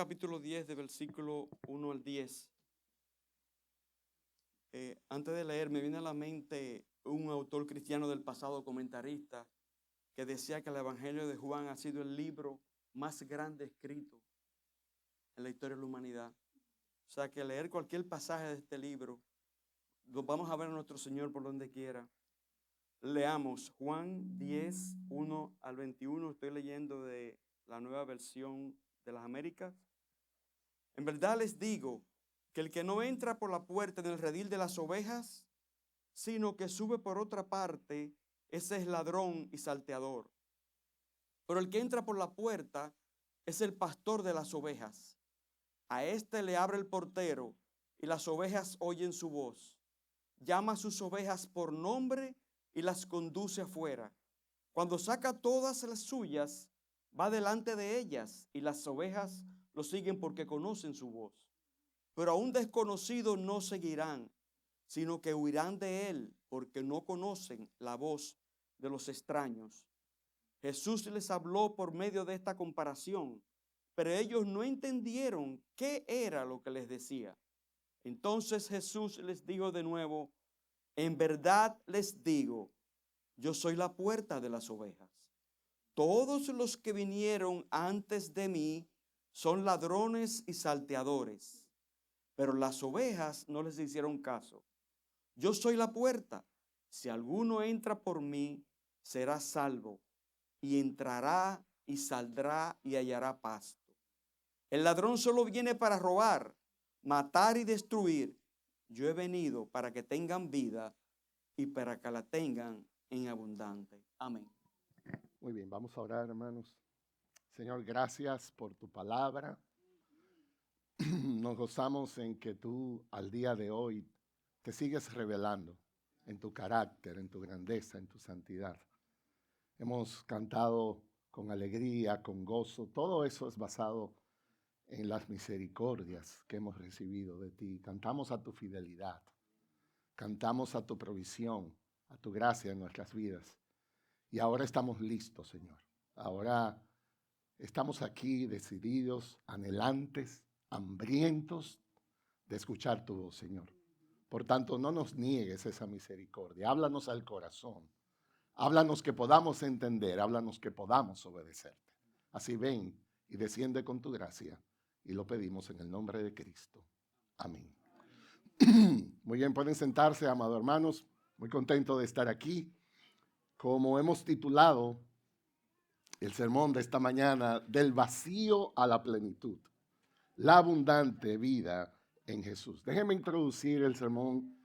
capítulo 10, de versículo 1 al 10. Antes de leer, me viene a la mente un autor cristiano del pasado, comentarista, que decía que el Evangelio de Juan ha sido el libro más grande escrito en la historia de la humanidad. O sea, que leer cualquier pasaje de este libro, lo vamos a ver a nuestro Señor por donde quiera. Leamos Juan 10, 1 al 21. Estoy leyendo de la Nueva Versión de las Américas. En verdad les digo que el que no entra por la puerta en el redil de las ovejas, sino que sube por otra parte, ese es ladrón y salteador. Pero el que entra por la puerta es el pastor de las ovejas. A éste le abre el portero y las ovejas oyen su voz. Llama a sus ovejas por nombre y las conduce afuera. Cuando saca todas las suyas, va delante de ellas y las ovejas lo siguen porque conocen su voz. Pero a un desconocido no seguirán, sino que huirán de él porque no conocen la voz de los extraños. Jesús les habló por medio de esta comparación, pero ellos no entendieron qué era lo que les decía. Entonces Jesús les dijo de nuevo: en verdad les digo, yo soy la puerta de las ovejas. Todos los que vinieron antes de mí son ladrones y salteadores, pero las ovejas no les hicieron caso. Yo soy la puerta. Si alguno entra por mí, será salvo, y entrará y saldrá y hallará pasto. El ladrón solo viene para robar, matar y destruir. Yo he venido para que tengan vida y para que la tengan en abundante. Amén. Muy bien, vamos a orar, hermanos. Señor, gracias por tu palabra. Nos gozamos en que tú al día de hoy te sigues revelando en tu carácter, en tu grandeza, en tu santidad. Hemos cantado con alegría, con gozo. Todo eso es basado en las misericordias que hemos recibido de ti. Cantamos a tu fidelidad, cantamos a tu provisión, a tu gracia en nuestras vidas. Y ahora estamos listos, Señor. Ahora estamos aquí decididos, anhelantes, hambrientos de escuchar tu voz, Señor. Por tanto, no nos niegues esa misericordia. Háblanos al corazón. Háblanos que podamos entender. Háblanos que podamos obedecerte. Así ven y desciende con tu gracia. Y lo pedimos en el nombre de Cristo. Amén. Muy bien, pueden sentarse, amados hermanos. Muy contento de estar aquí. Como hemos titulado el sermón de esta mañana, del vacío a la plenitud, la abundante vida en Jesús. Déjenme introducir el sermón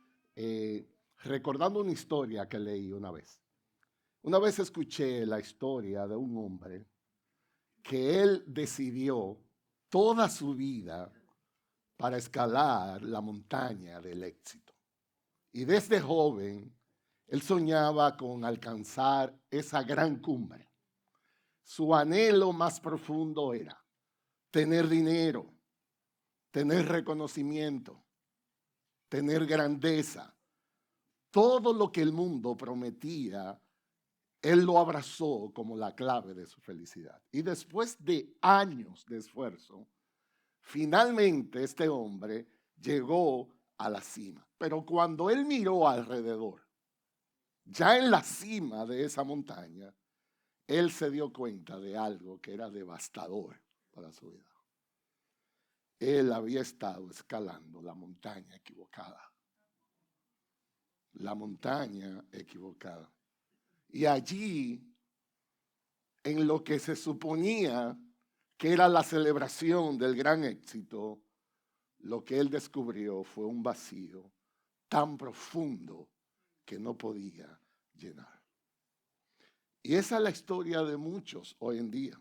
recordando una historia que leí una vez. Una vez escuché la historia de un hombre que él decidió toda su vida para escalar la montaña del éxito. Y desde joven, él soñaba con alcanzar esa gran cumbre. Su anhelo más profundo era tener dinero, tener reconocimiento, tener grandeza. Todo lo que el mundo prometía, él lo abrazó como la clave de su felicidad. Y después de años de esfuerzo, finalmente este hombre llegó a la cima. Pero cuando él miró alrededor, ya en la cima de esa montaña, él se dio cuenta de algo que era devastador para su vida. Él había estado escalando la montaña equivocada. La montaña equivocada. Y allí, en lo que se suponía que era la celebración del gran éxito, lo que él descubrió fue un vacío tan profundo que no podía llenar. Y esa es la historia de muchos hoy en día.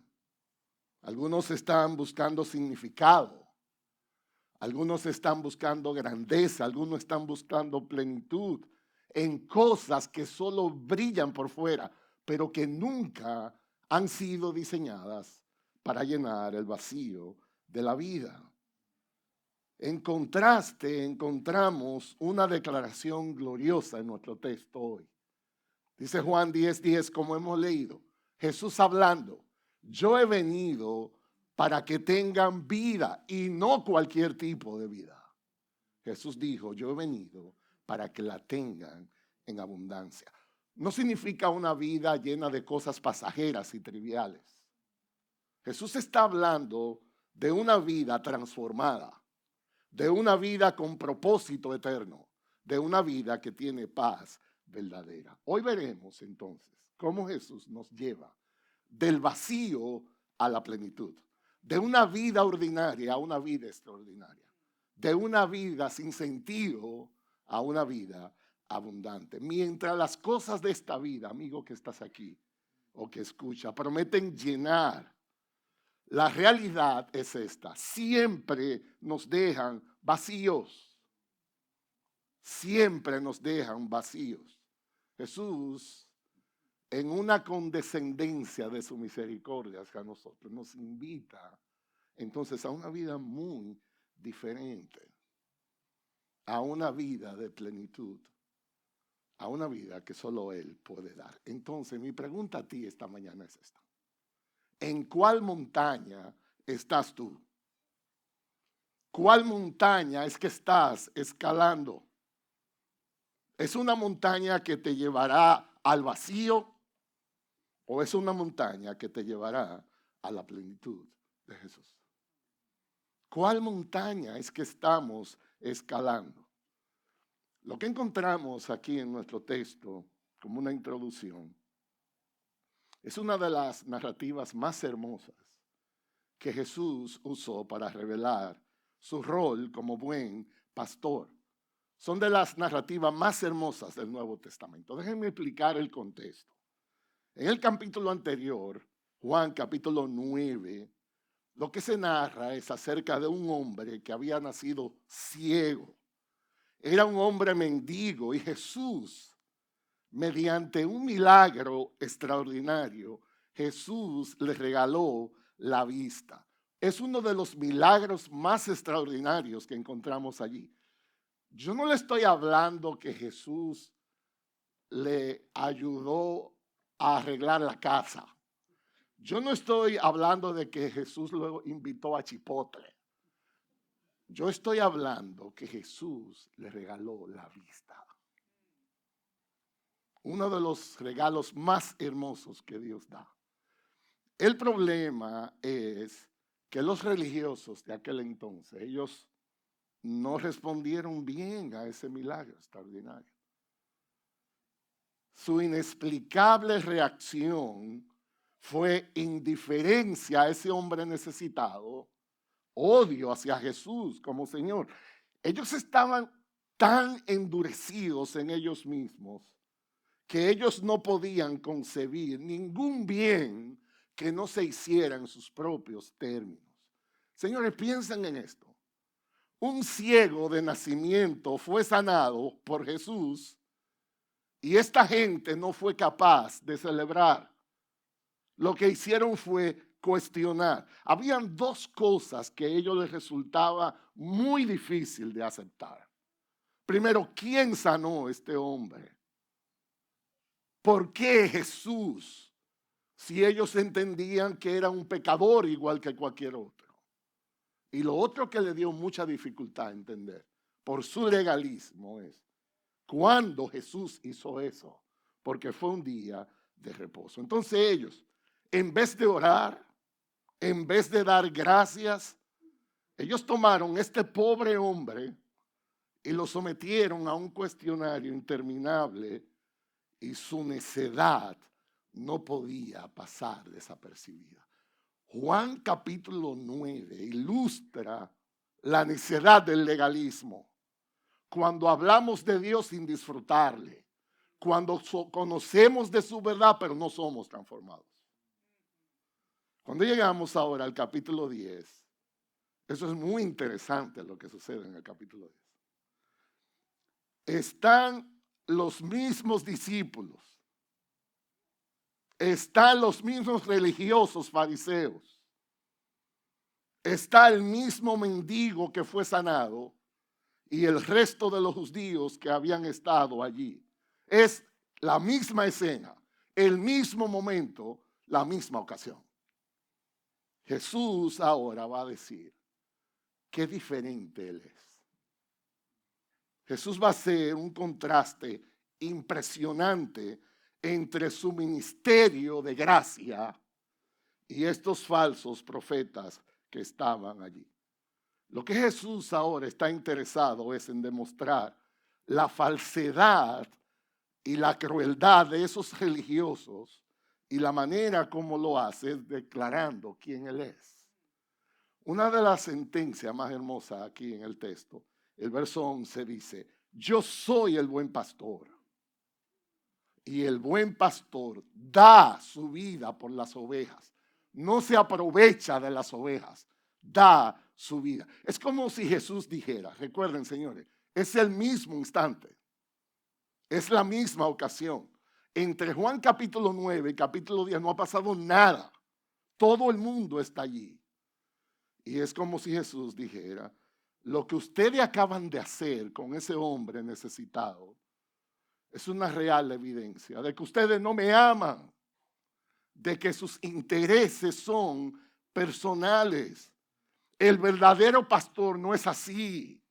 Algunos están buscando significado, algunos están buscando grandeza, algunos están buscando plenitud en cosas que solo brillan por fuera, pero que nunca han sido diseñadas para llenar el vacío de la vida. En contraste, encontramos una declaración gloriosa en nuestro texto hoy. Dice Juan 10:10, como hemos leído, Jesús hablando: yo he venido para que tengan vida y no cualquier tipo de vida. Jesús dijo, yo he venido para que la tengan en abundancia. No significa una vida llena de cosas pasajeras y triviales. Jesús está hablando de una vida transformada, de una vida con propósito eterno, de una vida que tiene paz verdadera. Hoy veremos entonces cómo Jesús nos lleva del vacío a la plenitud, de una vida ordinaria a una vida extraordinaria, de una vida sin sentido a una vida abundante. Mientras las cosas de esta vida, amigo que estás aquí o que escucha, prometen llenar, la realidad es esta: siempre nos dejan vacíos. Siempre nos dejan vacíos. Jesús, en una condescendencia de su misericordia hacia nosotros, nos invita entonces a una vida muy diferente, a una vida de plenitud, a una vida que solo Él puede dar. Entonces, mi pregunta a ti esta mañana es esta: ¿en cuál montaña estás tú? ¿Cuál montaña es que estás escalando? ¿Es una montaña que te llevará al vacío o es una montaña que te llevará a la plenitud de Jesús? ¿Cuál montaña es que estamos escalando? Lo que encontramos aquí en nuestro texto como una introducción es una de las narrativas más hermosas que Jesús usó para revelar su rol como buen pastor. Son de las narrativas más hermosas del Nuevo Testamento. Déjenme explicar el contexto. En el capítulo anterior, Juan capítulo 9, lo que se narra es acerca de un hombre que había nacido ciego. Era un hombre mendigo y Jesús, mediante un milagro extraordinario, Jesús le regaló la vista. Es uno de los milagros más extraordinarios que encontramos allí. Yo no le estoy hablando que Jesús le ayudó a arreglar la casa. Yo no estoy hablando de que Jesús lo invitó a Chipotle. Yo estoy hablando que Jesús le regaló la vista. Uno de los regalos más hermosos que Dios da. El problema es que los religiosos de aquel entonces, ellos no respondieron bien a ese milagro extraordinario. Su inexplicable reacción fue indiferencia a ese hombre necesitado, odio hacia Jesús como Señor. Ellos estaban tan endurecidos en ellos mismos que ellos no podían concebir ningún bien que no se hiciera en sus propios términos. Señores, piensen en esto. Un ciego de nacimiento fue sanado por Jesús y esta gente no fue capaz de celebrar. Lo que hicieron fue cuestionar. Habían dos cosas que a ellos les resultaba muy difícil de aceptar. Primero, ¿quién sanó a este hombre? ¿Por qué Jesús? Si ellos entendían que era un pecador igual que cualquier otro. Y lo otro que le dio mucha dificultad a entender por su legalismo es cuándo Jesús hizo eso, porque fue un día de reposo. Entonces ellos, en vez de orar, en vez de dar gracias, ellos tomaron este pobre hombre y lo sometieron a un cuestionario interminable y su necedad no podía pasar desapercibida. Juan capítulo 9 ilustra la necedad del legalismo. Cuando hablamos de Dios sin disfrutarle, cuando conocemos de su verdad pero no somos transformados. Cuando llegamos ahora al capítulo 10, eso es muy interesante lo que sucede en el capítulo 10. Están los mismos discípulos. Están los mismos religiosos fariseos. Está el mismo mendigo que fue sanado y el resto de los judíos que habían estado allí. Es la misma escena, el mismo momento, la misma ocasión. Jesús ahora va a decir qué diferente Él es. Jesús va a hacer un contraste impresionante entre su ministerio de gracia y estos falsos profetas que estaban allí. Lo que Jesús ahora está interesado es en demostrar la falsedad y la crueldad de esos religiosos, y la manera como lo hace es declarando quién Él es. Una de las sentencias más hermosas aquí en el texto, el verso 11 dice, yo soy el buen pastor, y el buen pastor da su vida por las ovejas. No se aprovecha de las ovejas, da su vida. Es como si Jesús dijera, recuerden señores, es el mismo instante, es la misma ocasión. Entre Juan capítulo 9 y capítulo 10 no ha pasado nada. Todo el mundo está allí. Y es como si Jesús dijera, lo que ustedes acaban de hacer con ese hombre necesitado es una real evidencia de que ustedes no me aman, de que sus intereses son personales. El verdadero pastor no es así.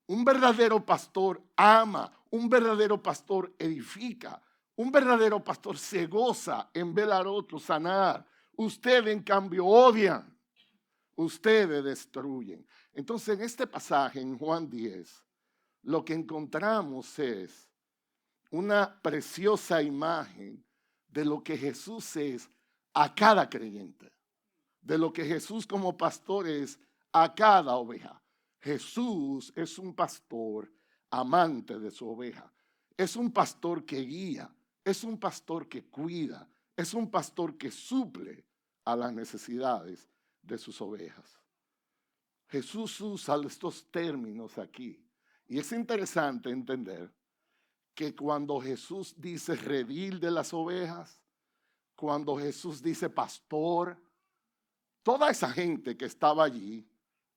Un verdadero pastor ama, un verdadero pastor edifica, un verdadero pastor se goza en ver al otro sanar. Ustedes en cambio odian, ustedes destruyen. Entonces en este pasaje en Juan 10, lo que encontramos es una preciosa imagen de lo que Jesús es a cada creyente, de lo que Jesús como pastor es a cada oveja. Jesús es un pastor amante de su oveja, es un pastor que guía, es un pastor que cuida, es un pastor que suple a las necesidades de sus ovejas. Jesús usa estos términos aquí y es interesante entender que cuando Jesús dice redil de las ovejas, cuando Jesús dice pastor, toda esa gente que estaba allí,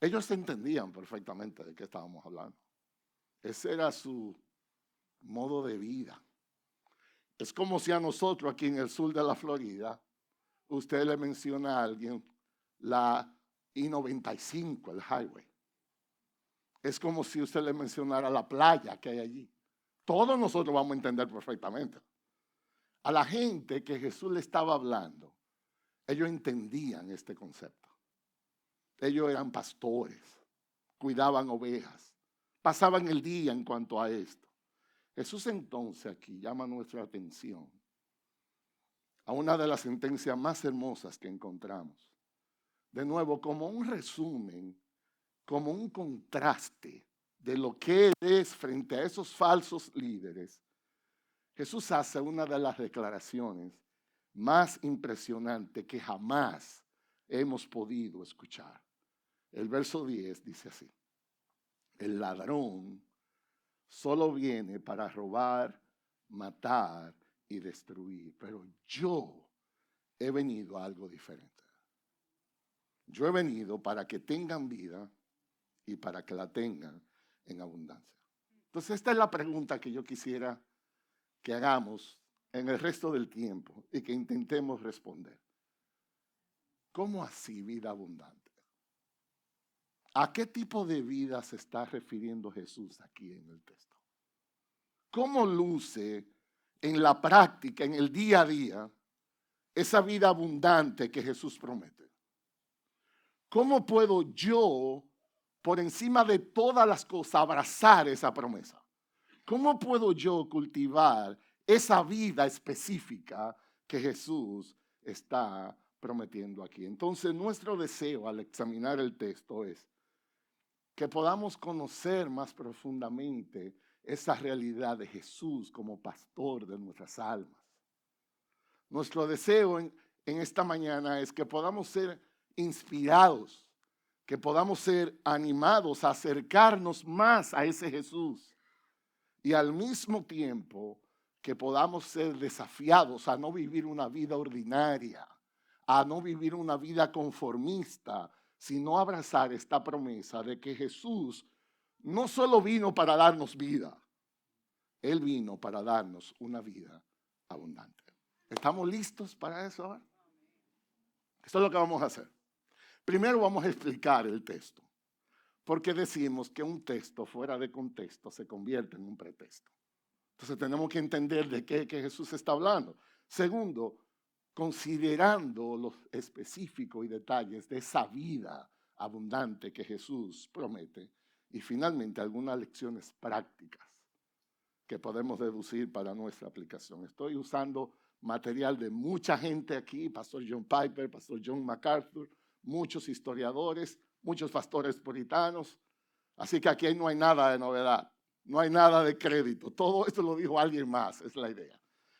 ellos entendían perfectamente de qué estábamos hablando. Ese era su modo de vida. Es como si a nosotros aquí en el sur de la Florida, usted le menciona a alguien la I-95, el highway. Es como si usted le mencionara la playa que hay allí. Todos nosotros vamos a entender perfectamente. A la gente que Jesús le estaba hablando, ellos entendían este concepto. Ellos eran pastores, cuidaban ovejas, pasaban el día en cuanto a esto. Jesús entonces aquí llama nuestra atención a una de las sentencias más hermosas que encontramos. De nuevo, como un resumen, como un contraste de lo que es frente a esos falsos líderes, Jesús hace una de las declaraciones más impresionantes que jamás hemos podido escuchar. El verso 10 dice así: el ladrón solo viene para robar, matar y destruir, pero yo he venido a algo diferente. Yo he venido para que tengan vida y para que la tengan en abundancia. Entonces esta es la pregunta que yo quisiera que hagamos en el resto del tiempo y que intentemos responder. ¿Cómo así vida abundante? ¿A qué tipo de vida se está refiriendo Jesús aquí en el texto? ¿Cómo luce en la práctica, en el día a día, esa vida abundante que Jesús promete? ¿Cómo puedo yo, por encima de todas las cosas, abrazar esa promesa? ¿Cómo puedo yo cultivar esa vida específica que Jesús está prometiendo aquí? Entonces, nuestro deseo al examinar el texto es que podamos conocer más profundamente esa realidad de Jesús como pastor de nuestras almas. Nuestro deseo en esta mañana es que podamos ser inspirados, que podamos ser animados a acercarnos más a ese Jesús y al mismo tiempo que podamos ser desafiados a no vivir una vida ordinaria, a no vivir una vida conformista, sino abrazar esta promesa de que Jesús no solo vino para darnos vida, Él vino para darnos una vida abundante. ¿Estamos listos para eso ahora? Esto es lo que vamos a hacer. Primero vamos a explicar el texto, porque decimos que un texto fuera de contexto se convierte en un pretexto. Entonces tenemos que entender de qué Jesús está hablando. Segundo, considerando los específicos y detalles de esa vida abundante que Jesús promete. Y finalmente, algunas lecciones prácticas que podemos deducir para nuestra aplicación. Estoy usando material de mucha gente aquí, Pastor John Piper, Pastor John MacArthur, muchos historiadores, muchos pastores puritanos. Así que aquí no hay nada de novedad, no hay nada de crédito. Todo esto lo dijo alguien más, es la idea.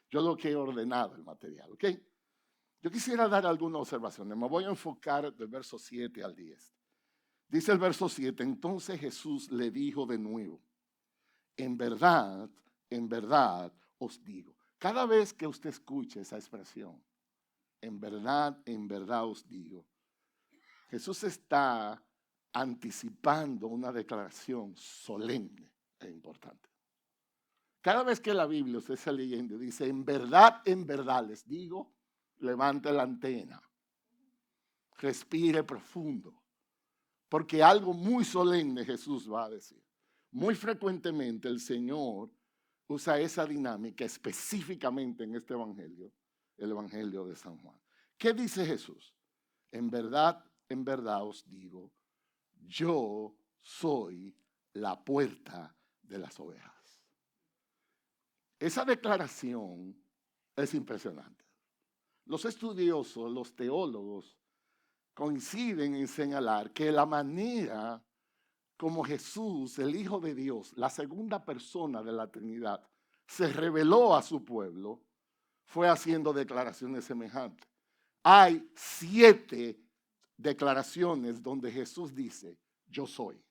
Yo lo que he ordenado el material, ¿ok? Yo quisiera dar algunas observaciones. Me voy a enfocar del verso 7 al 10. Dice el verso 7, entonces Jesús le dijo de nuevo, en verdad os digo. Cada vez que usted escuche esa expresión, en verdad os digo, Jesús está anticipando una declaración solemne e importante. Cada vez que la Biblia usted está leyendo dice, en verdad les digo, levante la antena, respire profundo, porque algo muy solemne Jesús va a decir. Muy frecuentemente el Señor usa esa dinámica específicamente en este evangelio, el evangelio de San Juan. ¿Qué dice Jesús? En verdad os digo, yo soy la puerta de las ovejas. Esa declaración es impresionante. Los estudiosos, los teólogos, coinciden en señalar que la manera como Jesús, el Hijo de Dios, la segunda persona de la Trinidad, se reveló a su pueblo, fue haciendo declaraciones semejantes. Hay 7 declaraciones donde Jesús dice, yo soy.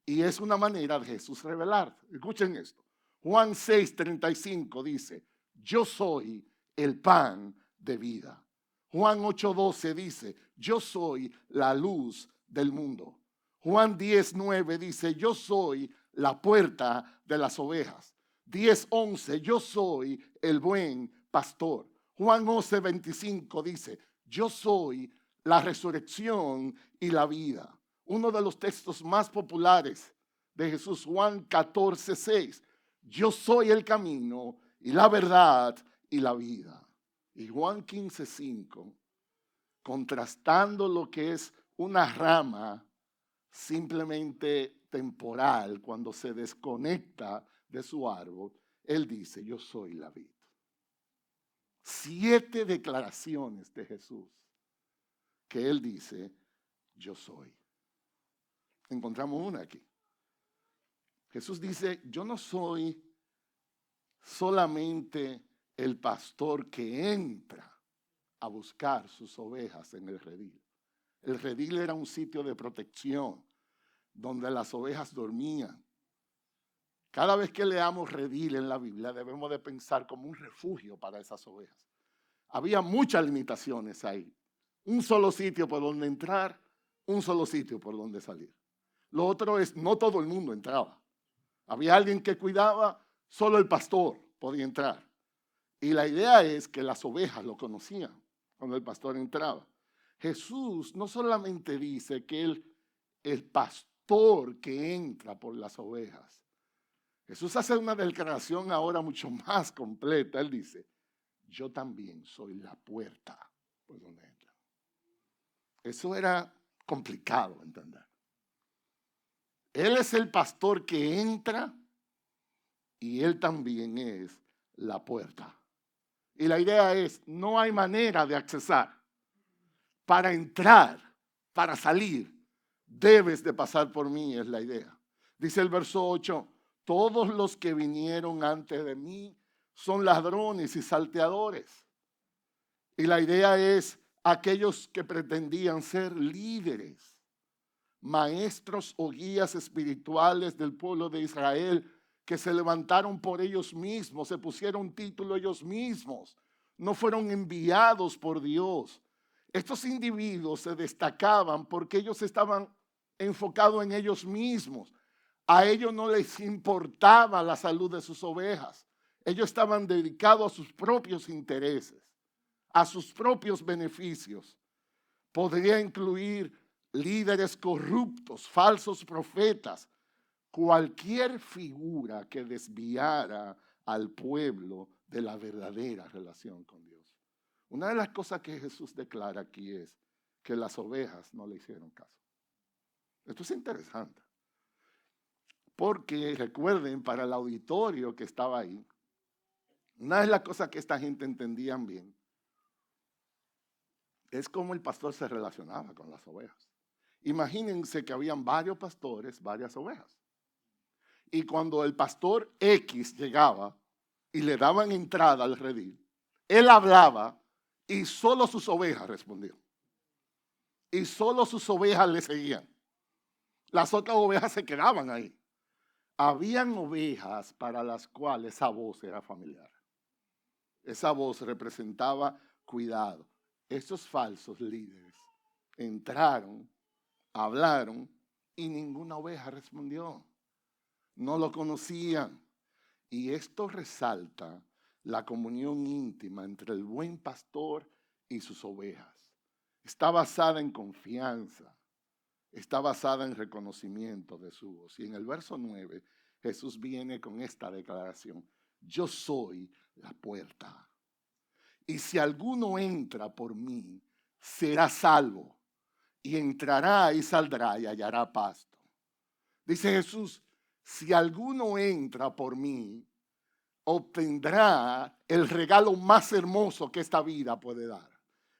Y es una manera de Jesús revelar. Escuchen esto. Juan 6:35 dice, yo soy el pan de vida. Juan 8:12 dice, yo soy la luz del mundo. Juan 10:9 dice, yo soy la puerta de las ovejas. 10:11, yo soy el buen pastor. Juan 11:25 dice, yo soy la resurrección y la vida. Uno de los textos más populares de Jesús, Juan 14:6, yo soy el camino y la verdad y la vida. Y Juan 15:5, contrastando lo que es una rama simplemente temporal, cuando se desconecta de su árbol, él dice, yo soy la vid. 7 declaraciones de Jesús que él dice, yo soy. Encontramos una aquí. Jesús dice, yo no soy solamente el pastor que entra a buscar sus ovejas en el redil. El redil era un sitio de protección donde las ovejas dormían. Cada vez que leamos redil en la Biblia debemos de pensar como un refugio para esas ovejas. Había muchas limitaciones ahí. Un solo sitio por donde entrar, un solo sitio por donde salir. Lo otro es, no todo el mundo entraba. Había alguien que cuidaba, solo el pastor podía entrar. Y la idea es que las ovejas lo conocían cuando el pastor entraba. Jesús no solamente dice que él, el pastor que entra por las ovejas. Jesús hace una declaración ahora mucho más completa. Él dice, yo también soy la puerta por donde entra. Eso era complicado entender. Él es el pastor que entra y él también es la puerta. Y la idea es, no hay manera de accesar. Para entrar, para salir, debes de pasar por mí, es la idea. Dice el verso 8, todos los que vinieron antes de mí son ladrones y salteadores. Y la idea es aquellos que pretendían ser líderes, maestros o guías espirituales del pueblo de Israel, que se levantaron por ellos mismos, se pusieron título ellos mismos, no fueron enviados por Dios. Estos individuos se destacaban porque ellos estaban enfocados en ellos mismos. A ellos no les importaba la salud de sus ovejas. Ellos estaban dedicados a sus propios intereses, a sus propios beneficios. podría incluir líderes corruptos, falsos profetas, cualquier figura que desviara al pueblo de la verdadera relación con Dios. Una de las cosas que Jesús declara aquí es que las ovejas no le hicieron caso. Esto es interesante. Porque recuerden, para el auditorio que estaba ahí, una de las cosas que esta gente entendían bien es cómo el pastor se relacionaba con las ovejas. Imagínense que habían varios pastores, varias ovejas. Y cuando el pastor X llegaba y le daban entrada al redil, él hablaba y solo sus ovejas respondían. Y solo sus ovejas le seguían. Las otras ovejas se quedaban ahí. Habían ovejas para las cuales esa voz era familiar. Esa voz representaba cuidado. Esos falsos líderes entraron, hablaron y ninguna oveja respondió. No lo conocían. Y esto resalta la comunión íntima entre el buen pastor y sus ovejas. Está basada en confianza. Está basada en reconocimiento de su voz. Y en el verso 9, Jesús viene con esta declaración: yo soy la puerta. Y si alguno entra por mí, será salvo. Y entrará y saldrá y hallará pasto. Dice Jesús, si alguno entra por mí, obtendrá el regalo más hermoso que esta vida puede dar.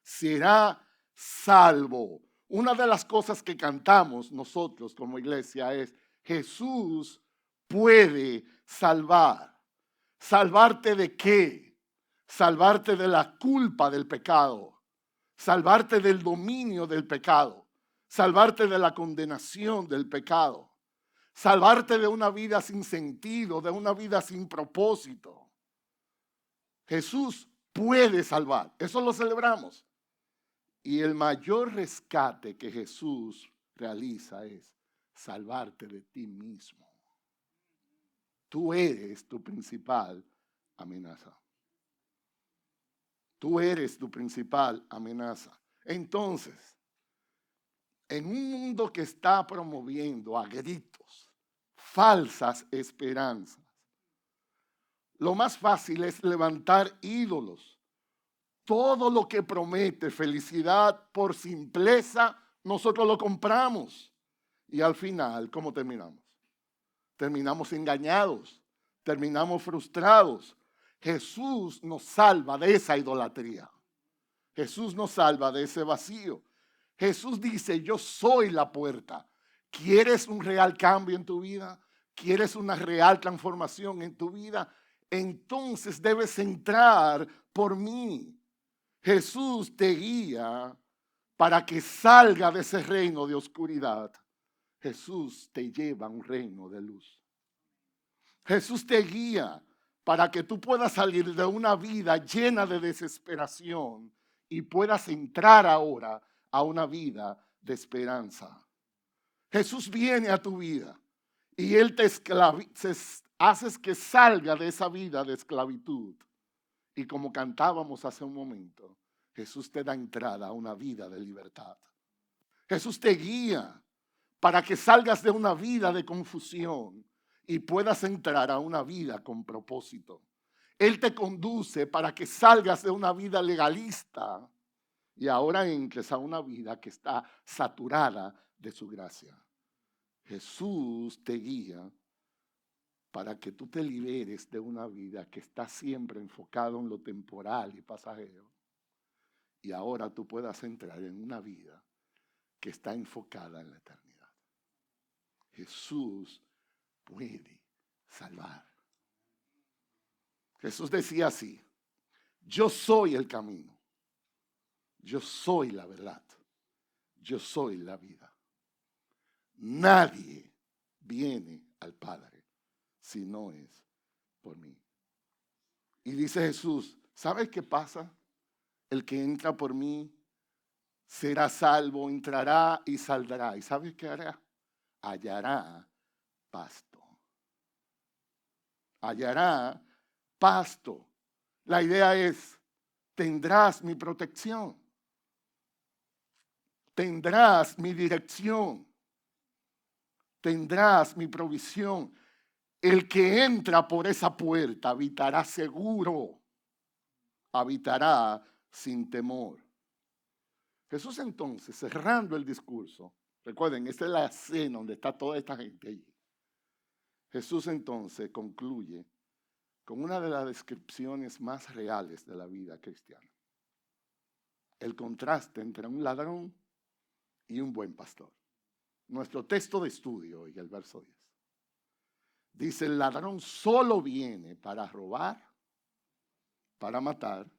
Será salvo. Una de las cosas que cantamos nosotros como iglesia es: Jesús puede salvar. ¿Salvarte de qué? Salvarte de la culpa del pecado. Salvarte del dominio del pecado. Salvarte de la condenación del pecado. Salvarte de una vida sin sentido, de una vida sin propósito. Jesús puede salvar. Eso lo celebramos. Y el mayor rescate que Jesús realiza es salvarte de ti mismo. Tú eres tu principal amenaza. Tú eres tu principal amenaza. Entonces, en un mundo que está promoviendo a gritos falsas esperanzas, lo más fácil es levantar ídolos. Todo lo que promete felicidad por simpleza, nosotros lo compramos. Y al final, ¿cómo terminamos? Terminamos engañados, terminamos frustrados. Jesús nos salva de esa idolatría. Jesús nos salva de ese vacío. Jesús dice, yo soy la puerta. ¿Quieres un real cambio en tu vida? ¿Quieres una real transformación en tu vida? Entonces debes entrar por mí. Jesús te guía para que salga de ese reino de oscuridad. Jesús te lleva a un reino de luz. Jesús te guía para que tú puedas salir de una vida llena de desesperación y puedas entrar ahora a una vida de esperanza. Jesús viene a tu vida y Él te haces que salga de esa vida de esclavitud. Y como cantábamos hace un momento, Jesús te da entrada a una vida de libertad. Jesús te guía para que salgas de una vida de confusión y puedas entrar a una vida con propósito. Él te conduce para que salgas de una vida legalista y ahora entres a una vida que está saturada de su gracia. Jesús te guía para que tú te liberes de una vida que está siempre enfocada en lo temporal y pasajero. Y ahora tú puedas entrar en una vida que está enfocada en la eternidad. Jesús puede salvar. Jesús decía así: yo soy el camino, yo soy la verdad, yo soy la vida. Nadie viene al Padre si no es por mí. Y dice Jesús, ¿sabes qué pasa? El que entra por mí será salvo, entrará y saldrá. ¿Y sabes qué hará? Hallará pasto. Hallará pasto. La idea es, tendrás mi protección. tendrás mi dirección, tendrás mi provisión. El que entra por esa puerta habitará seguro, habitará sin temor. Jesús entonces, cerrando el discurso, recuerden, esta es la escena donde está toda esta gente allí. Jesús entonces concluye con una de las descripciones más reales de la vida cristiana. El contraste entre un ladrón y un buen pastor. Nuestro texto de estudio hoy, el verso 10. Dice, el ladrón solo viene para robar, para matar,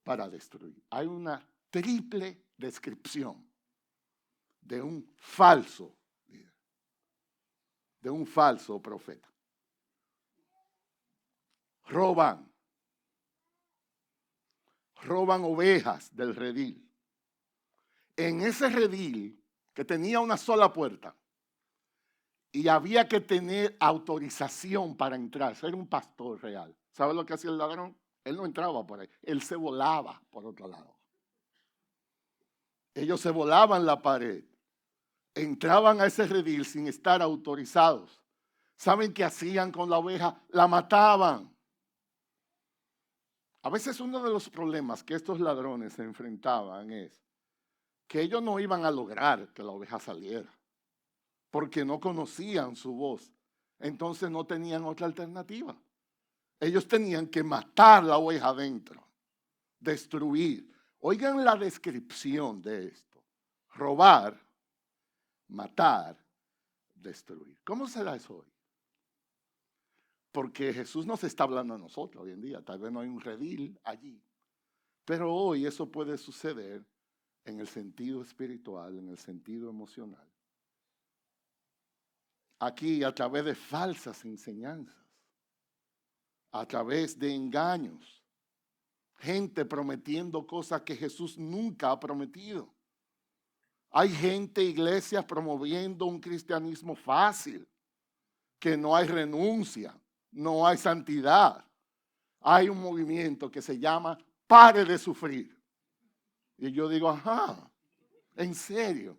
para destruir. Hay una triple descripción de un falso líder, de un falso profeta. Roban ovejas del redil. En ese redil que tenía una sola puerta y había que tener autorización para entrar. Era un pastor real. ¿Sabe lo que hacía el ladrón? Él no entraba por ahí, él se volaba por otro lado. Ellos se volaban la pared, entraban a ese redil sin estar autorizados. ¿Saben qué hacían con la oveja? La mataban. A veces uno de los problemas que estos ladrones se enfrentaban es que ellos no iban a lograr que la oveja saliera, porque no conocían su voz. Entonces no tenían otra alternativa. Ellos tenían que matar la oveja adentro, destruir. Oigan la descripción de esto. Robar, matar, destruir. ¿Cómo será eso hoy? Porque Jesús nos está hablando a nosotros hoy en día. Tal vez no hay un redil allí. Pero hoy eso puede suceder en el sentido espiritual, en el sentido emocional. Aquí a través de falsas enseñanzas, a través de engaños, gente prometiendo cosas que Jesús nunca ha prometido. Hay gente, iglesias promoviendo un cristianismo fácil, que no hay renuncia, no hay santidad. Hay un movimiento que se llama pare de sufrir. Y yo digo, ajá, ¿en serio?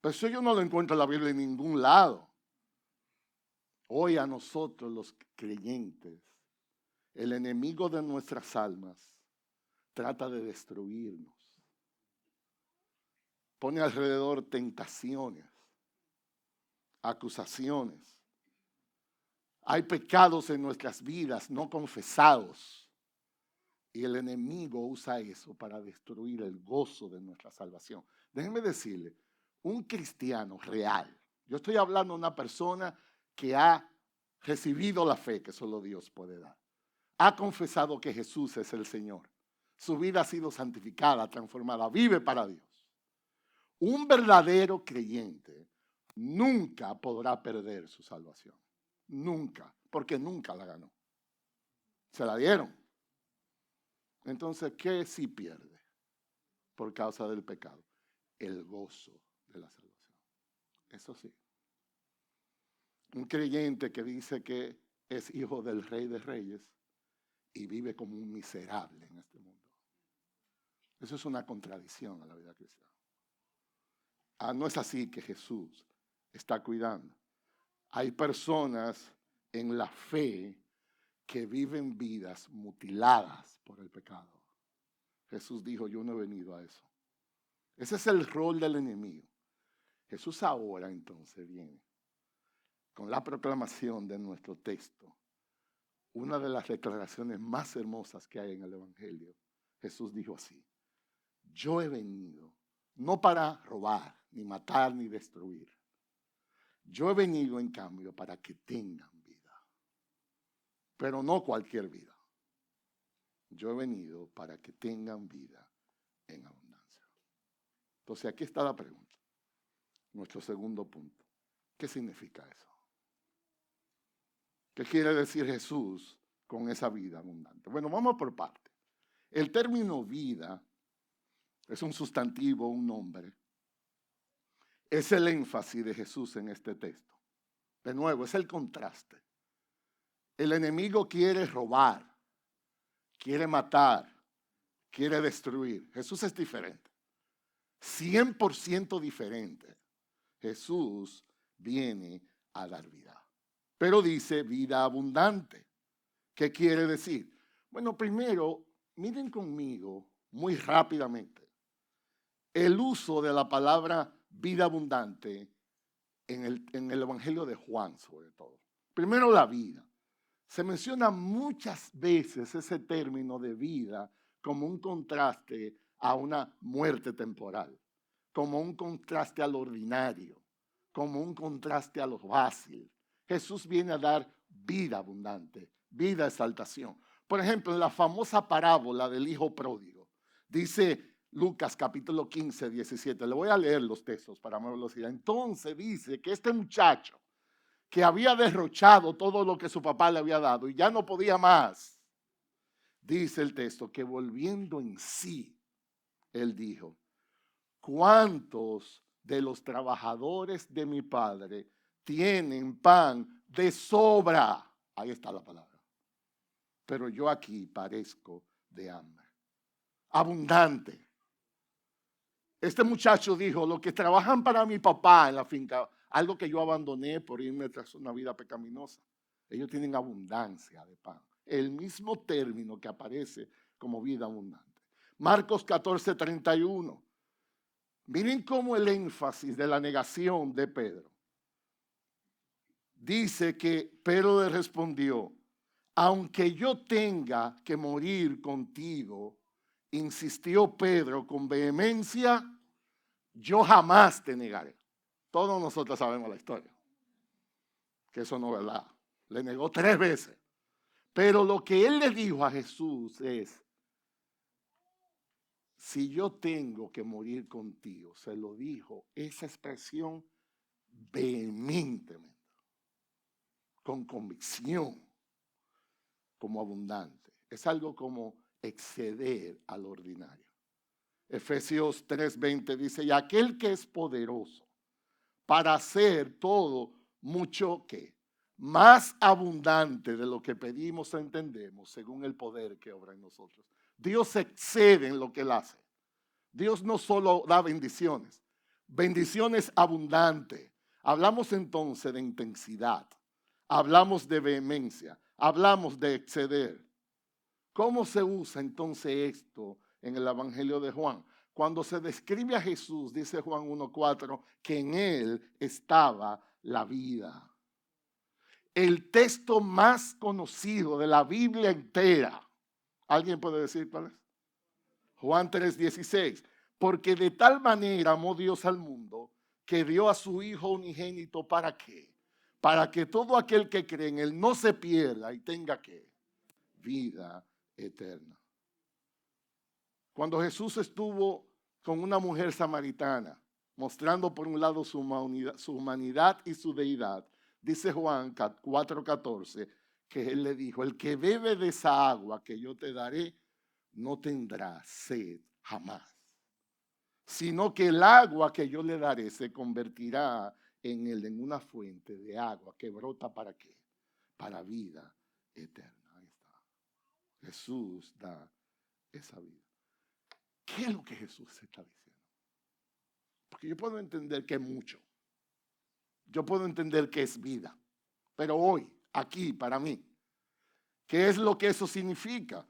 Pero eso yo no lo encuentro en la Biblia en ningún lado. Hoy a nosotros los creyentes, el enemigo de nuestras almas trata de destruirnos. Pone alrededor tentaciones, acusaciones. Hay pecados en nuestras vidas no confesados. Y el enemigo usa eso para destruir el gozo de nuestra salvación. Déjenme decirle, un cristiano real, yo estoy hablando de una persona que ha recibido la fe que solo Dios puede dar. Ha confesado que Jesús es el Señor. Su vida ha sido santificada, transformada, vive para Dios. Un verdadero creyente nunca podrá perder su salvación. Nunca, porque nunca la ganó. Se la dieron. Entonces, ¿qué sí pierde por causa del pecado? El gozo de la salvación. Eso sí. Un creyente que dice que es hijo del Rey de Reyes y vive como un miserable en este mundo. Eso es una contradicción a la vida cristiana. No es así que Jesús está cuidando. Hay personas en la fe que viven vidas mutiladas por el pecado. Jesús dijo, yo no he venido a eso. Ese es el rol del enemigo. Jesús ahora entonces viene con la proclamación de nuestro texto. Una de las declaraciones más hermosas que hay en el Evangelio. Jesús dijo así, yo he venido no para robar, ni matar, ni destruir. Yo he venido en cambio para que tengan vida. Pero no cualquier vida. Yo he venido para que tengan vida en abundancia. Entonces aquí está la pregunta. Nuestro segundo punto. ¿Qué significa eso? ¿Qué quiere decir Jesús con esa vida abundante? Bueno, vamos por parte. El término vida es un sustantivo, un nombre. Es el énfasis de Jesús en este texto. De nuevo, es el contraste. El enemigo quiere robar, quiere matar, quiere destruir. Jesús es diferente. 100% diferente. Jesús viene a dar vida. Pero dice vida abundante. ¿Qué quiere decir? Bueno, primero, miren conmigo muy rápidamente el uso de la palabra vida abundante en el Evangelio de Juan, sobre todo. Primero, la vida. Se menciona muchas veces ese término de vida como un contraste a una muerte temporal, como un contraste al ordinario, como un contraste a lo fácil. Jesús viene a dar vida abundante, vida exaltación. Por ejemplo, en la famosa parábola del hijo pródigo, dice Lucas capítulo 15, 17. Le voy a leer los textos para más velocidad. Entonces dice que este muchacho que había derrochado todo lo que su papá le había dado y ya no podía más, dice el texto, que volviendo en sí, él dijo, ¿cuántos de los trabajadores de mi padre tienen pan de sobra? Ahí está la palabra. Pero yo aquí parezco de hambre. Abundante. Este muchacho dijo, los que trabajan para mi papá en la finca, algo que yo abandoné por irme tras una vida pecaminosa, ellos tienen abundancia de pan. El mismo término que aparece como vida abundante. Marcos 14, 31. Miren cómo el énfasis de la negación de Pedro. Dice que Pedro le respondió, aunque yo tenga que morir contigo, insistió Pedro con vehemencia, yo jamás te negaré. Todos nosotros sabemos la historia, que eso no es verdad. Le negó 3 veces. Pero lo que él le dijo a Jesús es, si yo tengo que morir contigo, se lo dijo, esa expresión vehementemente, con convicción, como abundante. Es algo como exceder al ordinario. Efesios 3:20 dice, y aquel que es poderoso para hacer todo mucho que más abundante de lo que pedimos o entendemos según el poder que obra en nosotros. Dios excede en lo que Él hace. Dios no solo da bendiciones, bendiciones abundantes. Hablamos entonces de intensidad, hablamos de vehemencia, hablamos de exceder. ¿Cómo se usa entonces esto en el Evangelio de Juan? Cuando se describe a Jesús, dice Juan 1:4, que en Él estaba la vida. El texto más conocido de la Biblia entera. ¿Alguien puede decir cuál es? Juan 3:16. Porque de tal manera amó Dios al mundo que dio a su Hijo unigénito. ¿Para qué? Para que todo aquel que cree en Él no se pierda y tenga ¿qué? Vida eterna. Cuando Jesús estuvo con una mujer samaritana, mostrando por un lado su humanidad y su deidad, dice Juan 4:14, que él le dijo, el que bebe de esa agua que yo te daré, no tendrá sed jamás, sino que el agua que yo le daré se convertirá en él en una fuente de agua que brota ¿para qué? Para vida eterna. Ahí está. Jesús da esa vida. ¿Qué es lo que Jesús está diciendo? Porque yo puedo entender que es mucho. Yo puedo entender que es vida. Pero hoy, aquí, para mí, ¿qué es lo que eso significa?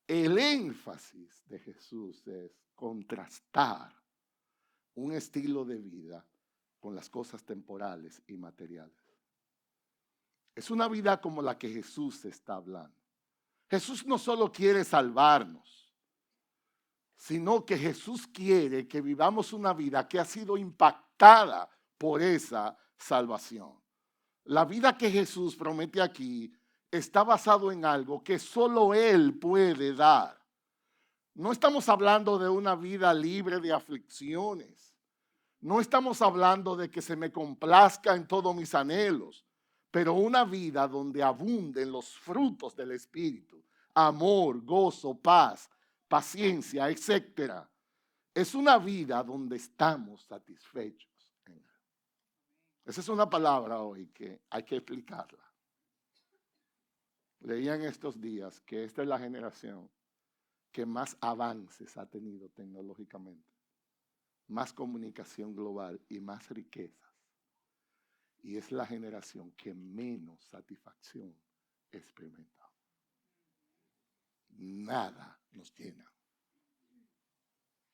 El énfasis de Jesús es contrastar un estilo de vida con las cosas temporales y materiales. Es una vida como la que Jesús está hablando. Jesús no solo quiere salvarnos, sino que Jesús quiere que vivamos una vida que ha sido impactada por esa salvación. La vida que Jesús promete aquí está basado en algo que solo Él puede dar. No estamos hablando de una vida libre de aflicciones. No estamos hablando de que se me complazca en todos mis anhelos, pero una vida donde abunden los frutos del Espíritu, amor, gozo, paz, paciencia, etc. Es una vida donde estamos satisfechos. Esa es una palabra hoy que hay que explicarla. Leía en estos días que esta es la generación que más avances ha tenido tecnológicamente. más comunicación global y más riquezas. Y es la generación que menos satisfacción experimenta. Nada nos llena.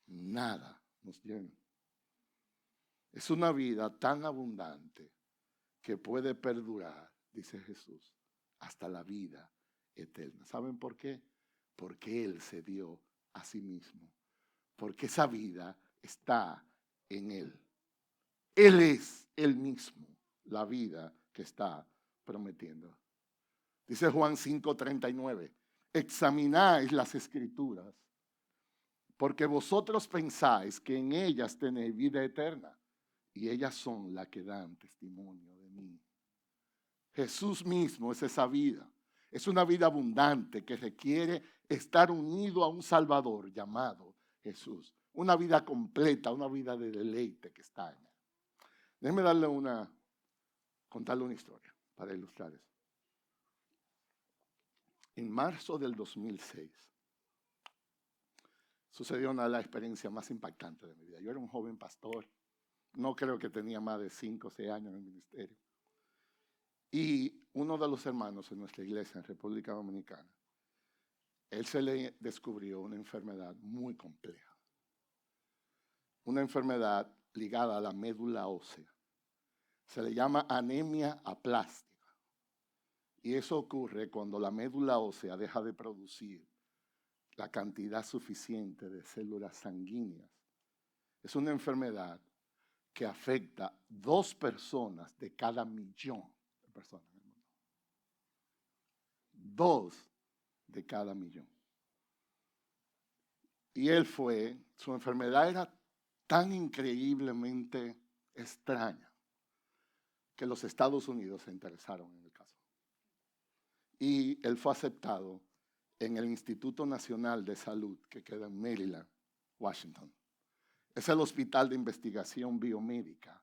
Nada nos llena. Es una vida tan abundante que puede perdurar, dice Jesús, hasta la vida eterna. ¿Saben por qué? Porque Él se dio a sí mismo. Porque esa vida está en Él. Él es Él mismo, la vida que está prometiendo. Dice Juan 5:39, examináis las Escrituras, porque vosotros pensáis que en ellas tenéis vida eterna, y ellas son las que dan testimonio de mí. Jesús mismo es esa vida. Es una vida abundante que requiere estar unido a un Salvador llamado Jesús. Una vida completa, una vida de deleite que está en Él. Déjeme contarle una historia para ilustrar eso. En marzo del 2006 sucedió una de las experiencias más impactantes de mi vida. Yo era un joven pastor. No creo que tenía más de 5 o 6 años en el ministerio. Y uno de los hermanos en nuestra iglesia en República Dominicana, él se le descubrió una enfermedad muy compleja. Una enfermedad ligada a la médula ósea. Se le llama anemia aplástica. Y eso ocurre cuando la médula ósea deja de producir la cantidad suficiente de células sanguíneas. Es una enfermedad que afecta a 2 personas de cada 1.000.000 de personas en el mundo. 2 de cada 1.000.000. Y su enfermedad era tan increíblemente extraña que los Estados Unidos se interesaron en el caso. Y él fue aceptado en el Instituto Nacional de Salud que queda en Maryland, Washington. Es el hospital de investigación biomédica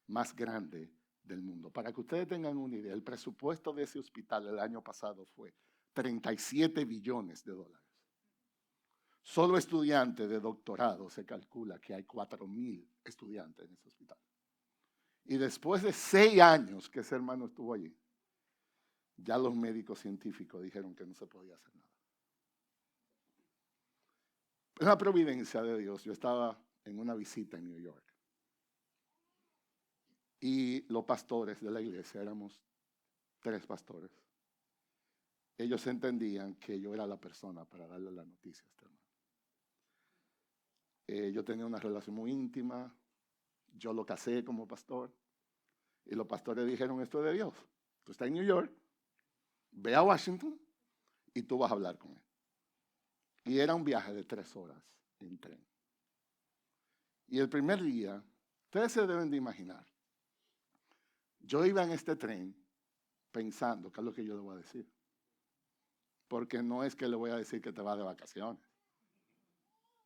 más grande del mundo. Para que ustedes tengan una idea, el presupuesto de ese hospital el año pasado fue $37 billones. Solo estudiantes de doctorado se calcula que hay 4,000 estudiantes en ese hospital. Y después de 6 años que ese hermano estuvo allí, ya los médicos científicos dijeron que no se podía hacer nada. Es una providencia de Dios. Yo estaba en una visita en New York. Y los pastores de la iglesia, éramos 3 pastores. Ellos entendían que yo era la persona para darle la noticia a este hermano. Yo tenía una relación muy íntima. Yo lo casé como pastor. Y los pastores dijeron, esto es de Dios. Tú estás en New York, ve a Washington y tú vas a hablar con él. Y era un viaje de 3 horas en tren. Y el primer día, ustedes se deben de imaginar, yo iba en este tren pensando qué es lo que yo le voy a decir. Porque no es que le voy a decir que te vas de vacaciones.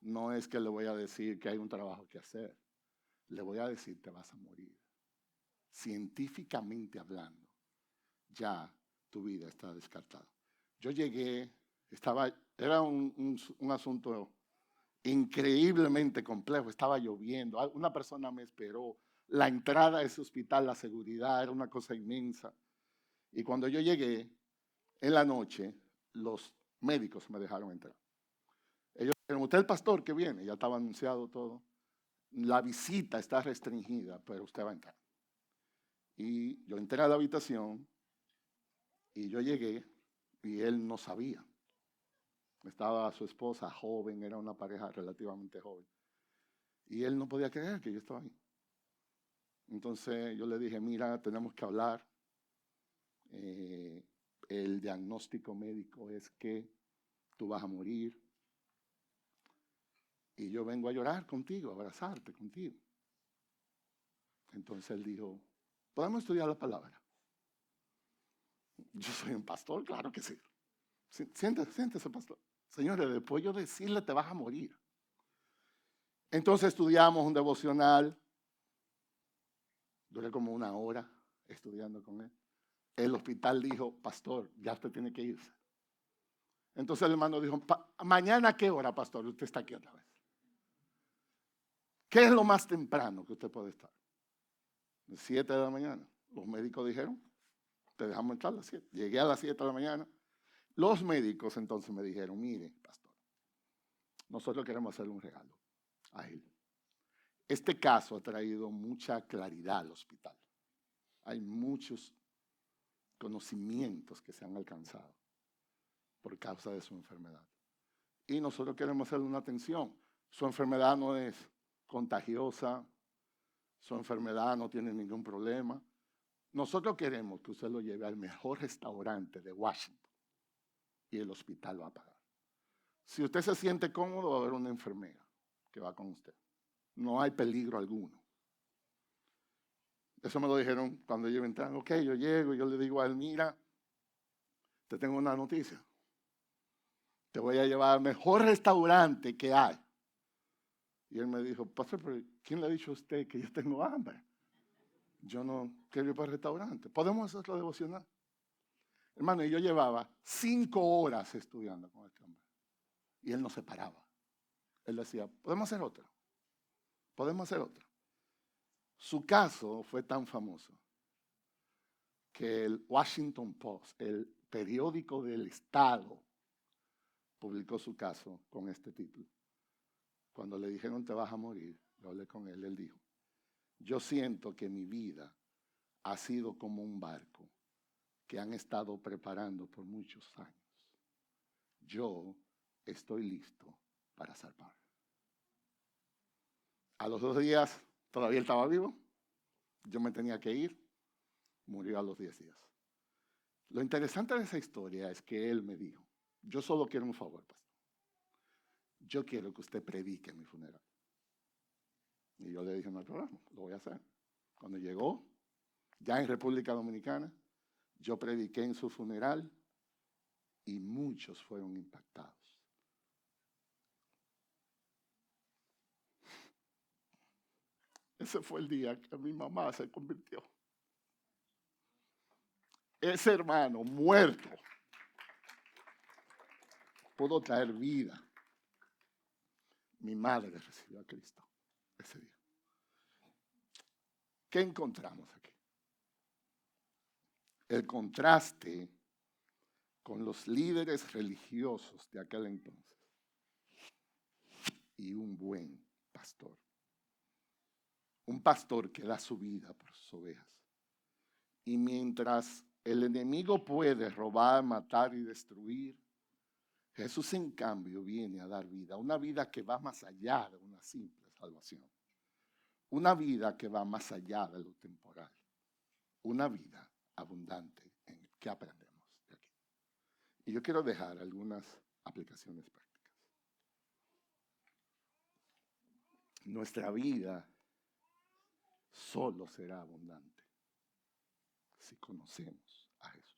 No es que le voy a decir que hay un trabajo que hacer. Le voy a decir te vas a morir. Científicamente hablando, ya tu vida está descartada. Yo llegué, era un asunto increíblemente complejo, estaba lloviendo, una persona me esperó, la entrada a ese hospital, la seguridad era una cosa inmensa. Y cuando yo llegué, en la noche, los médicos me dejaron entrar. Ellos dijeron, usted es el pastor que viene, ya estaba anunciado todo. La visita está restringida, pero usted va a entrar. Y yo entré a la habitación y yo llegué y él no sabía. Estaba su esposa joven, era una pareja relativamente joven. Y él no podía creer que yo estaba ahí. Entonces yo le dije, mira, tenemos que hablar. El diagnóstico médico es que tú vas a morir. Y yo vengo a llorar contigo, a abrazarte contigo. Entonces él dijo, ¿podemos estudiar la palabra? Yo soy un pastor, claro que sí. Siéntese, pastor. Señores, después yo decirle te vas a morir. Entonces estudiamos un devocional. Duré como 1 hora estudiando con él. El hospital dijo, pastor, ya usted tiene que irse. Entonces el hermano dijo, mañana ¿a qué hora, pastor? Usted está aquí otra vez. ¿Qué es lo más temprano que usted puede estar? 7 de la mañana. Los médicos dijeron, te dejamos entrar a las 7. Llegué a las 7 de la mañana. Los médicos entonces me dijeron, mire, pastor, nosotros queremos hacerle un regalo a él. Este caso ha traído mucha claridad al hospital. Hay muchos conocimientos que se han alcanzado por causa de su enfermedad. Y nosotros queremos hacerle una atención. Su enfermedad no es contagiosa, su enfermedad no tiene ningún problema. Nosotros queremos que usted lo lleve al mejor restaurante de Washington y el hospital va a pagar. Si usted se siente cómodo, va a haber una enfermera que va con usted. No hay peligro alguno. Eso me lo dijeron cuando yo entré. Ok, yo llego y yo le digo a él, mira, te tengo una noticia. Te voy a llevar al mejor restaurante que hay. Y él me dijo, pastor, pero ¿quién le ha dicho a usted que yo tengo hambre? Yo no quiero ir para el restaurante. ¿Podemos hacerlo devocional? Hermano, yo llevaba 5 horas estudiando con este hombre. Y él no se paraba. Él decía, ¿podemos hacer otra? ¿Podemos hacer otra? Su caso fue tan famoso que el Washington Post, el periódico del estado, publicó su caso con este título. Cuando le dijeron te vas a morir, yo hablé con él, él dijo, yo siento que mi vida ha sido como un barco que han estado preparando por muchos años. Yo estoy listo para zarpar. A los 2 días todavía él estaba vivo, yo me tenía que ir, murió a los 10 días. Lo interesante de esa historia es que él me dijo, yo solo quiero un favor, pastor. Yo quiero que usted predique en mi funeral. Y yo le dije, no hay problema, lo voy a hacer. Cuando llegó, ya en República Dominicana, yo prediqué en su funeral y muchos fueron impactados. Ese fue el día que mi mamá se convirtió. Ese hermano muerto pudo traer vida. Mi madre recibió a Cristo ese día. ¿Qué encontramos aquí? El contraste con los líderes religiosos de aquel entonces y un buen pastor. Un pastor que da su vida por sus ovejas. Y mientras el enemigo puede robar, matar y destruir, Jesús en cambio viene a dar vida. Una vida que va más allá de una simple salvación. Una vida que va más allá de lo temporal. Una vida abundante. ¿Qué aprendemos de aquí? Y yo quiero dejar algunas aplicaciones prácticas. Nuestra vida solo será abundante si conocemos a Jesús.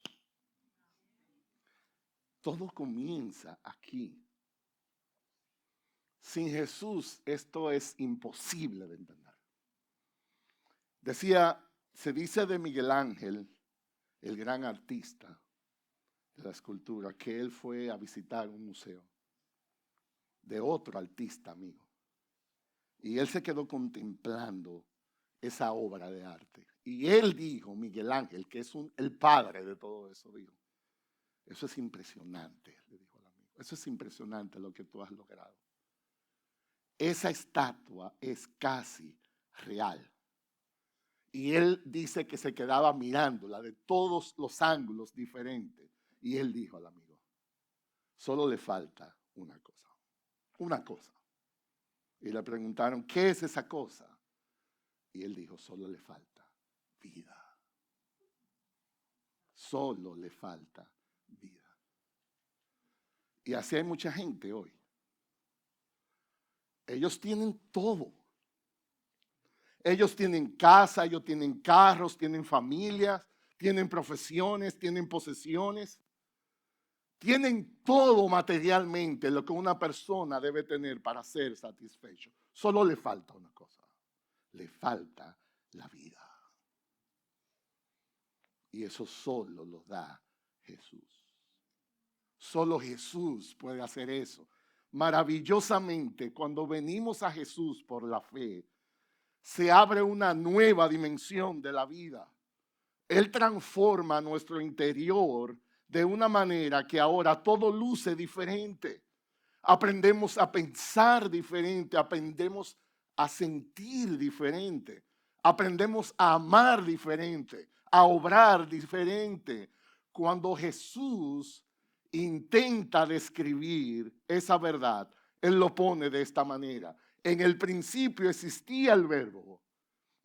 Todo comienza aquí. Sin Jesús esto es imposible de entender. Se dice de Miguel Ángel, el gran artista de la escultura, que él fue a visitar un museo de otro artista amigo. Y él se quedó contemplando esa obra de arte. Y él dijo, Miguel Ángel, que es el padre de todo eso, dijo, eso es impresionante, le dijo al amigo. Eso es impresionante lo que tú has logrado. Esa estatua es casi real. Y él dice que se quedaba mirándola de todos los ángulos diferentes. Y él dijo al amigo, solo le falta una cosa. Una cosa. Y le preguntaron, ¿qué es esa cosa? Y él dijo, solo le falta vida. Solo le falta vida. Y así hay mucha gente hoy. Ellos tienen todo. Ellos tienen casa, ellos tienen carros, tienen familias, tienen profesiones, tienen posesiones. Tienen todo materialmente lo que una persona debe tener para ser satisfecho. Solo le falta una cosa. Le falta la vida. Y eso solo lo da Jesús. Solo Jesús puede hacer eso. maravillosamente, cuando venimos a Jesús por la fe, se abre una nueva dimensión de la vida. Él transforma nuestro interior de una manera que ahora todo luce diferente. Aprendemos a pensar diferente, aprendemos a sentir diferente, aprendemos a amar diferente, a obrar diferente. Cuando Jesús intenta describir esa verdad, Él lo pone de esta manera. En el principio existía el Verbo,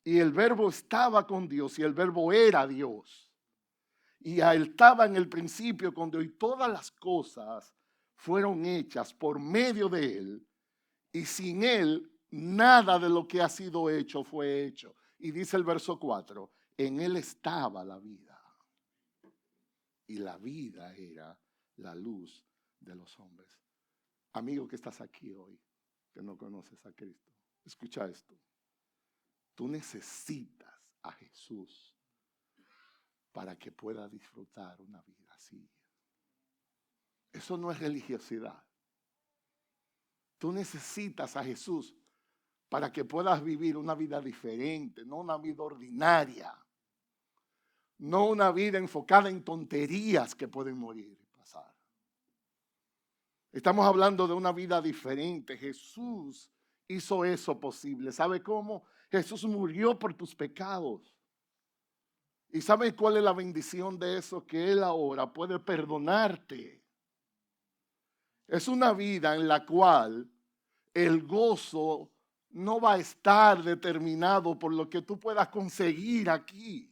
y el Verbo estaba con Dios, y el Verbo era Dios. Y Él estaba en el principio con Dios, y todas las cosas fueron hechas por medio de Él, y sin Él nada de lo que ha sido hecho fue hecho. Y dice el verso 4, en Él estaba la vida, y la vida era la luz de los hombres. Amigo que estás aquí hoy, que no conoces a Cristo, escucha esto. Tú necesitas a Jesús para que puedas disfrutar una vida así. Eso no es religiosidad. Tú necesitas a Jesús para que puedas vivir una vida diferente, no una vida ordinaria, no una vida enfocada en tonterías que pueden morir y pasar. Estamos hablando de una vida diferente. Jesús hizo eso posible. ¿Sabe cómo? Jesús murió por tus pecados. ¿Y sabe cuál es la bendición de eso? Que Él ahora puede perdonarte. Es una vida en la cual el gozo no va a estar determinado por lo que tú puedas conseguir aquí,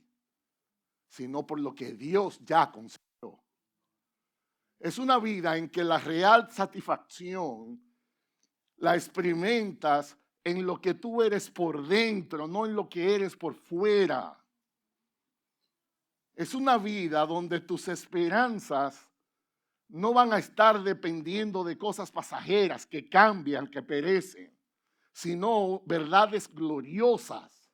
sino por lo que Dios ya consiguió. Es una vida en que la real satisfacción la experimentas en lo que tú eres por dentro, no en lo que eres por fuera. Es una vida donde tus esperanzas no van a estar dependiendo de cosas pasajeras que cambian, que perecen, sino verdades gloriosas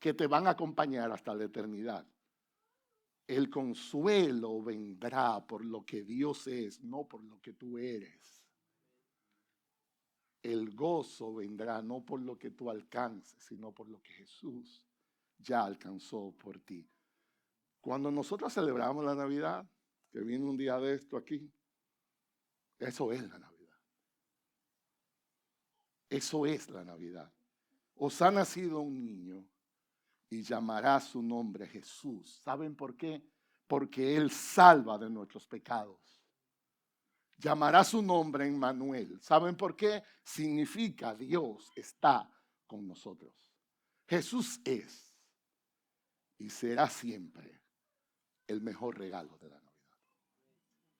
que te van a acompañar hasta la eternidad. El consuelo vendrá por lo que Dios es, no por lo que tú eres. El gozo vendrá no por lo que tú alcances, sino por lo que Jesús ya alcanzó por ti. Cuando nosotros celebramos la Navidad, que viene un día de esto aquí, eso es la Navidad. Eso es la Navidad. Os ha nacido un niño y llamará su nombre Jesús. ¿Saben por qué? Porque Él salva de nuestros pecados. Llamará su nombre Emmanuel. ¿Saben por qué? Significa Dios está con nosotros. Jesús es y será siempre el mejor regalo de la Navidad.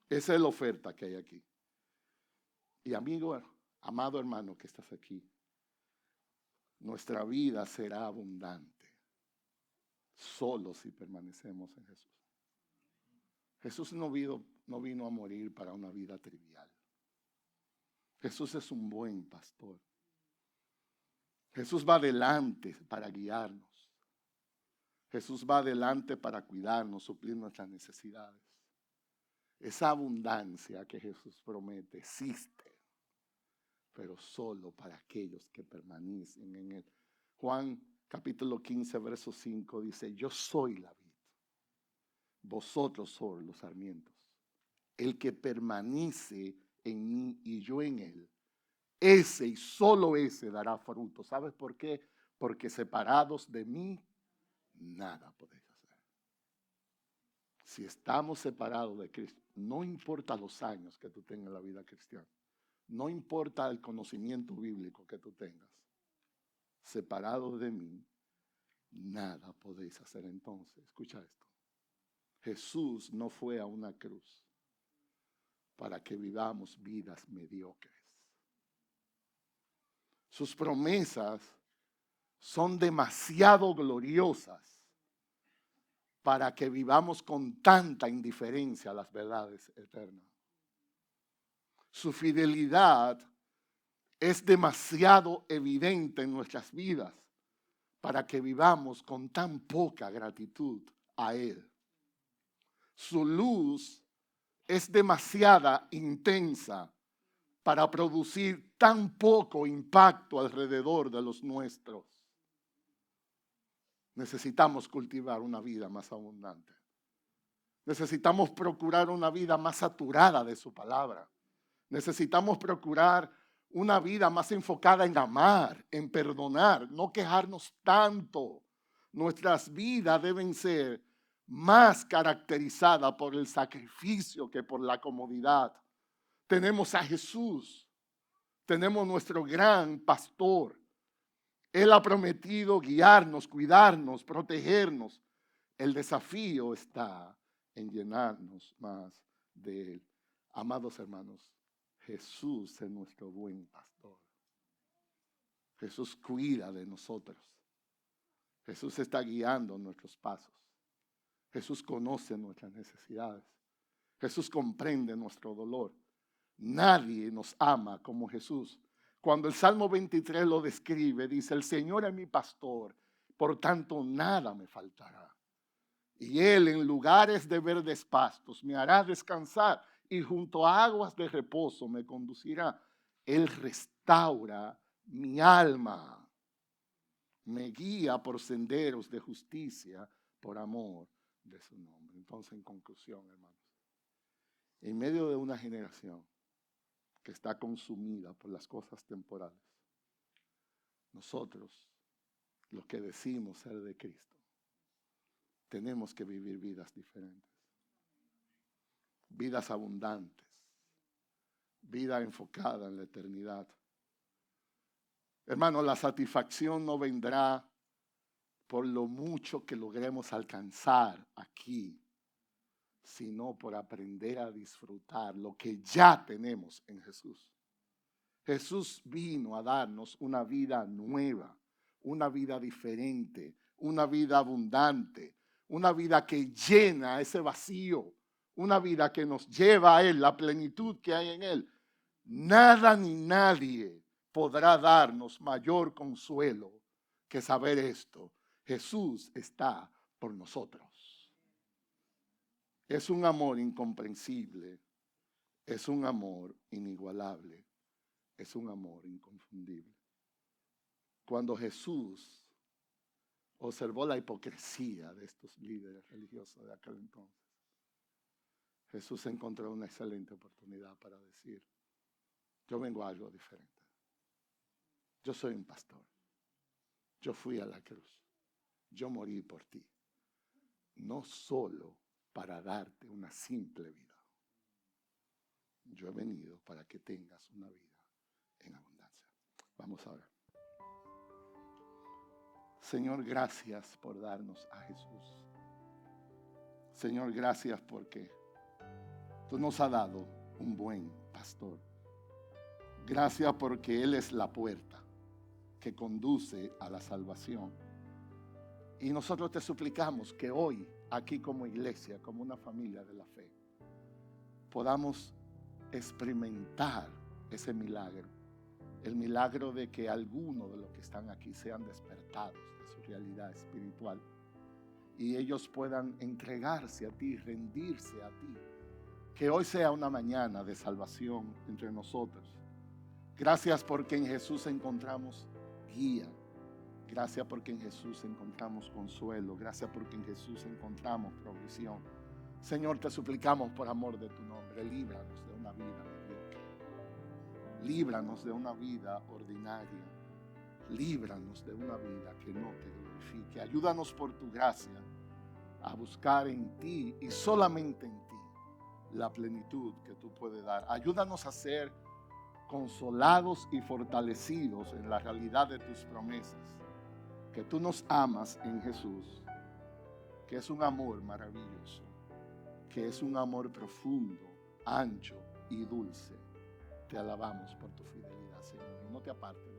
Esa es la oferta que hay aquí. Y amigo, amado hermano que estás aquí, nuestra vida será abundante solo si permanecemos en Jesús. Jesús no vino a morir para una vida trivial. Jesús es un buen pastor. Jesús va adelante para guiarnos. Jesús va adelante para cuidarnos, suplir nuestras necesidades. Esa abundancia que Jesús promete existe, pero solo para aquellos que permanecen en Él. Juan capítulo 15, verso 5 dice, yo soy la vid, vosotros sois los sarmientos. El que permanece en mí y yo en él, ese y solo ese dará fruto. ¿Sabes por qué? Porque separados de mí, nada podéis hacer. Si estamos separados de Cristo, no importa los años que tú tengas en la vida cristiana, no importa el conocimiento bíblico que tú tengas, separados de mí, nada podéis hacer. Entonces, escucha esto. Jesús no fue a una cruz para que vivamos vidas mediocres. Sus promesas son demasiado gloriosas para que vivamos con tanta indiferencia a las verdades eternas. Su fidelidad es demasiado evidente en nuestras vidas para que vivamos con tan poca gratitud a Él. Su luz es demasiado intensa para producir tan poco impacto alrededor de los nuestros. Necesitamos cultivar una vida más abundante. Necesitamos procurar una vida más saturada de su palabra. Necesitamos procurar una vida más enfocada en amar, en perdonar, no quejarnos tanto. Nuestras vidas deben ser más caracterizadas por el sacrificio que por la comodidad. Tenemos a Jesús, tenemos nuestro gran pastor. Él ha prometido guiarnos, cuidarnos, protegernos. El desafío está en llenarnos más de Él. Amados hermanos, Jesús es nuestro buen pastor. Jesús cuida de nosotros. Jesús está guiando nuestros pasos. Jesús conoce nuestras necesidades. Jesús comprende nuestro dolor. Nadie nos ama como Jesús. Cuando el Salmo 23 lo describe, dice: el Señor es mi pastor, por tanto nada me faltará. Y Él en lugares de verdes pastos me hará descansar, y junto a aguas de reposo me conducirá. Él restaura mi alma. Me guía por senderos de justicia, por amor de su nombre. Entonces, en conclusión, hermanos, en medio de una generación que está consumida por las cosas temporales, nosotros, los que decimos ser de Cristo, tenemos que vivir vidas diferentes, vidas abundantes, vida enfocada en la eternidad. Hermano, la satisfacción no vendrá por lo mucho que logremos alcanzar aquí, sino por aprender a disfrutar lo que ya tenemos en Jesús. Jesús vino a darnos una vida nueva, una vida diferente, una vida abundante, una vida que llena ese vacío, una vida que nos lleva a Él, la plenitud que hay en Él. Nada ni nadie podrá darnos mayor consuelo que saber esto: Jesús está por nosotros. Es un amor incomprensible, es un amor inigualable, es un amor inconfundible. Cuando Jesús observó la hipocresía de estos líderes religiosos de aquel entonces, Jesús encontró una excelente oportunidad para decir: yo vengo a algo diferente. Yo soy un pastor. Yo fui a la cruz. Yo morí por ti. No solo para darte una simple vida. Yo he venido para que tengas una vida en abundancia. Vamos a orar. Señor, gracias por darnos a Jesús. Señor, gracias porque tú nos has dado un buen pastor. Gracias porque Él es la puerta que conduce a la salvación. Y nosotros te suplicamos que hoy, aquí como iglesia, como una familia de la fe, podamos experimentar ese milagro. El milagro de que algunos de los que están aquí sean despertados de su realidad espiritual y ellos puedan entregarse a ti, rendirse a ti. Que hoy sea una mañana de salvación entre nosotros. Gracias porque en Jesús encontramos guía. Gracias porque en Jesús encontramos consuelo. Gracias porque en Jesús encontramos provisión. Señor, te suplicamos por amor de tu nombre, líbranos de una vida mediocre. Líbranos de una vida ordinaria. Líbranos de una vida que no te glorifique. Ayúdanos por tu gracia a buscar en ti y solamente en ti la plenitud que tú puedes dar. Ayúdanos a ser consolados y fortalecidos en la realidad de tus promesas, que tú nos amas en Jesús, que es un amor maravilloso, que es un amor profundo, ancho y dulce. Te alabamos por tu fidelidad, Señor, y no te apartes.